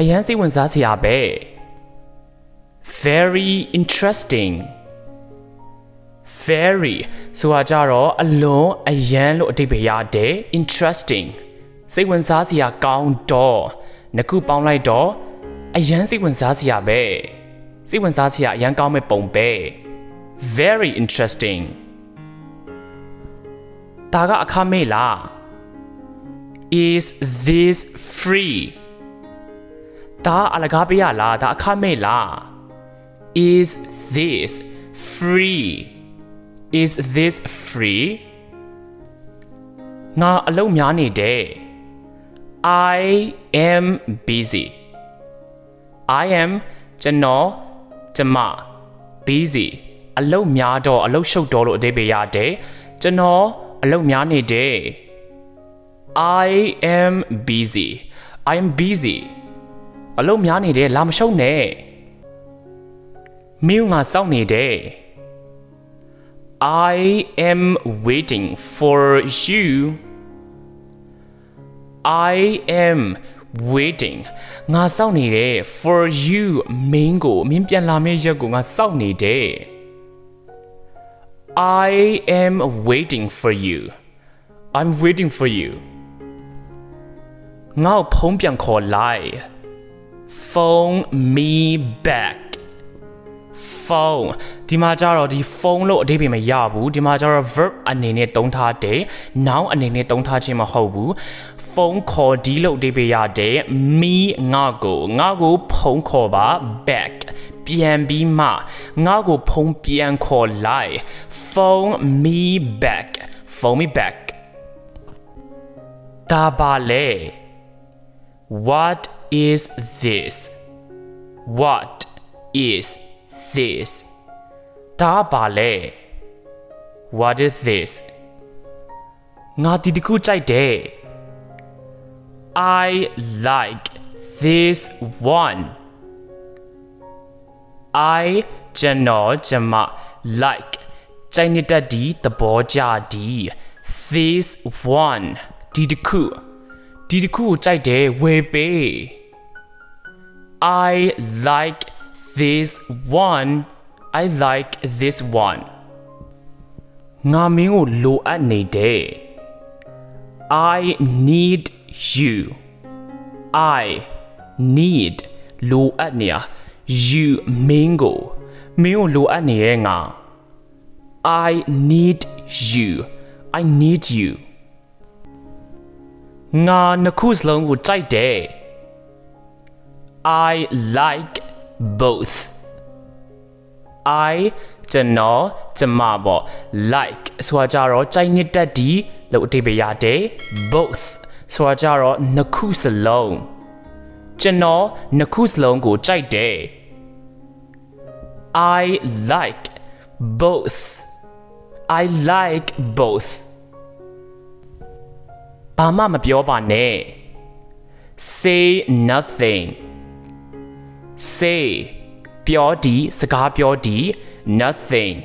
အရန်စိတ်ဝင်စားစရာပဲ very interesting very ဆိုတာကြတော့အလွန်အရန်လို့အဓိပ္ပာယ်ရတယ် interesting စိတ်ဝင်စားစရာကောင်းတော့နှစ်ခုပေါင်းလိုက်တော့အရန်စိတ်ဝင်စားစရာပဲစိတ်ဝင်စားစရာအရန်ကောင်းမဲ့ပုံပဲ very interesting ဒါကအခမဲ့လား is this free ဒါအလကားပေးရလားဒါအခမဲ့လား is this free is this free ငါအလုပ်များနေတယ် I am busy I am ကျွန်တော်ကျမ busy အလုပ်များတော့အလုပ်ရှုပ်တော့လို့အဓိပ္ပာယ်ရတယ်ကျွန်တော်အလုပ်များနေတယ် I am busy I am busy အလုပ်များနေတယ်လာမရှုပ်နဲ့မင်းငါစောင့်နေတယ် I am waiting for you I am waiting ငါစောင့်နေတယ် for you မင်းကိုမင်းပြန်လာမယ့်ရက်ကိုငါစောင့်နေတယ် I am waiting for you I'm waiting for you ငါ့ဖုန်းပြန်ခေါ်လိုက် phone me back phone ဒီမှာကျတော့ဒီ phone လို့အဓိပ္ပာယ်မရဘူးဒီမှာကျတော့ verb အနေနဲ့သုံးထားတယ် noun အနေနဲ့သုံးထားခြင်းမဟုတ်ဘူး phone ခေါ်ဒီလို့အဓိပ္ပာယ်ရတယ် me ငါ့ကိုဖုန်းခေါ်ပါ back ပြန်ပြီးမှငါ့ကိုဖုန်းပြန်ခေါ်လိုက် phone me back phone me back ဒါပါလေ what is this what is this ဒါပါလေ what is this ငါဒီတစ်ခုကြိုက်တယ် I like this one I ကျွန်တော်ကျမ like ကြိုက်နေတတ်ဒီသဘောကျဒီ this one ဒီတစ်ခုကိုကြိုက်တယ်ဝယ်ပေး I like this one I like this one ငါမင်းကိုလိုအပ်နေတယ် I need you I need လိုအပ်နေရ you မင်းကိုလိုအပ်နေရဲ့ငါ I need you I need you ငါနှစ်ခုစလုံးကိုကြိုက်တယ် I like both I ကျွန်တော်ကျမပေါ့ like ဆိုတာကြတော့ကြိုက်နေတတ်ဒီလို့အဓိပ္ပာယ်ရတယ် both ဆိုတာကြတော့နှစ်ခုစလုံးကျွန်တော်နှစ်ခုစလုံးကိုကြိုက်တယ် I like both I like both ဘာမှမပြောပါနဲ့ say nothing say ပြောဒီစကားပြောဒီ nothing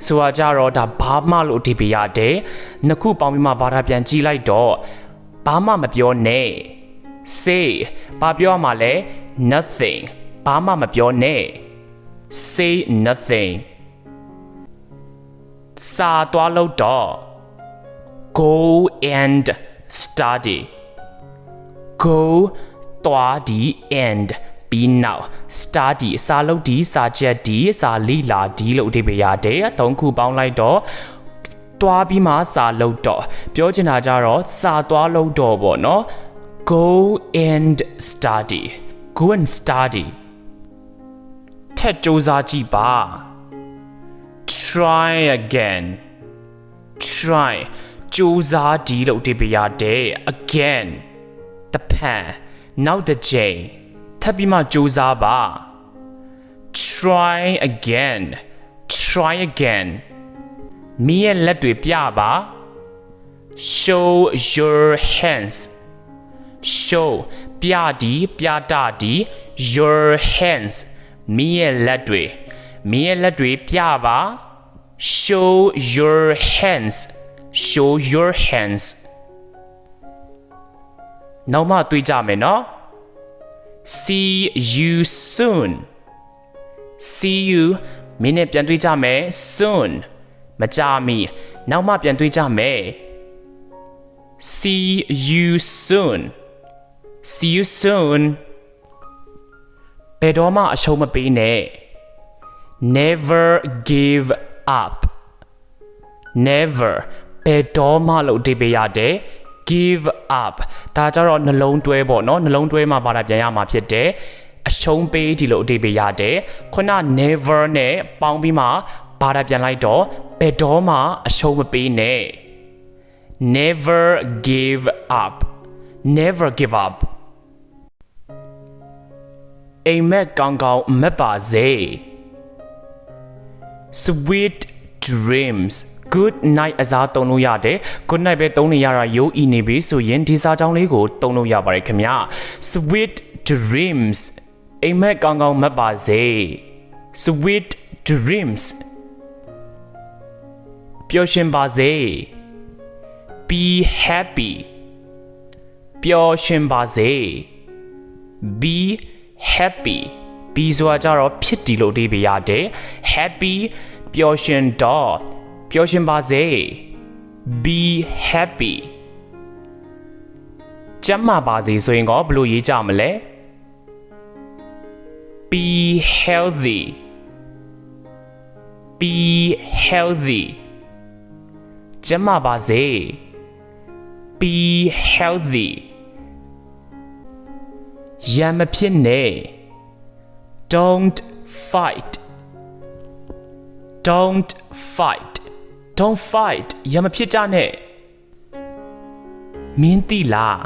ဆိုတာကြတော့ဒါဘာမှလို့အဓိပ္ပာယ်ရတယ်နှစ်ခုပေါင်းပြီးမှဘာသာပြန်ကြည့်လိုက်တော့ဘာမှမပြောနဲ့ say ဘာပြောရမှာလဲ nothing ဘာမှမပြောနဲ့ say nothing စာသွားလို့တော့ go and study go သွားဒီ and ပြီးနောက် study စာလုပ်ဒီစာချက်ဒီစာလေ့လာဒီလို့အဓိပ္ပာယ်ရတယ်သုံးခုပေါင်းလိုက်တော့တွားပြီးမှစာလုပ်တော့ပြောချင်တာကြတော့စာသွားလုပ်တော့ပေါ့နော် go and study go and study ထပ်ကြိုးစားကြည့်ပါ try again try ကြိုးစားဒီလို့အဓိပ္ပာယ်ရတယ် again တဖန်နောက်တစ်ချိန်ထပ်ပြီးမှကြိုးစားပါ try again try again မင်းရဲ့လက်တွေပြပါ show your hands show ပြဒီပြတာဒီ your hands မင်းရဲ့လက်တွေပြပါ show your hands show your hands နောက်မှတွေ့ကြမယ်နော် see you soon see you မင်းနဲ့ပြန်တွေ့ကြမယ် soon မကြာမီနောက်မှပြန်တွေ့ကြမယ် see you soon see you soon ဘယ်တော့မှအရှုံးမပေးနဲ့ never give up never ဘယ်တော့မှလို့အဓိပ္ပာယ်ရတယ် give up ဒါကြတော့နှလုံးတွဲပေါ့နော်နှလုံးတွဲမှာဘာသာပြန်ရမှာဖြစ်တယ်အရှုံးပေးဒီလိုအဓိပ္ပာယ်ရတယ်ခုန never နဲ့ပေါင်းပြီးမှဘာသာပြန်လိုက်တော့ဘယ်တော့မှအရှုံးမပေးနဲ့ never give up never give up အိမ်မက်ကောင်းကောင်းမက်ပါစေ sweet dreams good night အစားသုံးလို့ရတယ် good night ပဲသုံးနေရတာရိုးအီနေပြီဆိုရင်ဒီစာကြောင်းလေးကိုသုံးလို့ရပါတယ်ခင်ဗျာ sweet dreams အိမ်မက်ကောင်းကောင်းမက်ပါစေ sweet dreams ပျော်ရွှင်ပါစေ be happy ပျော်ရွှင်ပါစေ be happy be ဆိုတာကြတော့ဖြစ်တည်လို့အဓိပ္ပာယ်ရတယ် happy ပျော်ရွှင်တော့ပျော်ရွှင်ပါစေ be happy ကျန်းမာပါစေဆိုရင်ကောဘယ်လိုရေးကြမလဲ be healthy be healthy ကျန်းမာပါစေ be healthy ရံမဖြစ်နဲ့ don't fight don't fight don't fight ရံမဖြစ်ကြနဲ့မင်းသိလား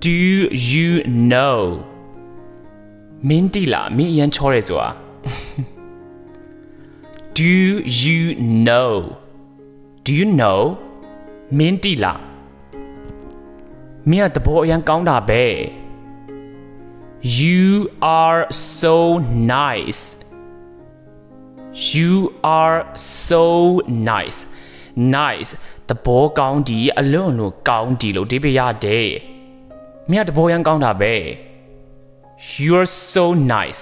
do you know မင်းသိလားမင်းအရင်ချောတယ်ဆိုတာ do you know do you know မင်းသိလားမင်းကတဘောအရင်ကောင်းတာပဲ you are so nice you are so nice nice တဘောကောင်းဒီအလွန်လို့ကောင်းဒီလို့ဒီပြရတယ်မင်းကတဘောရန်ကောင်းတာပဲ you're so nice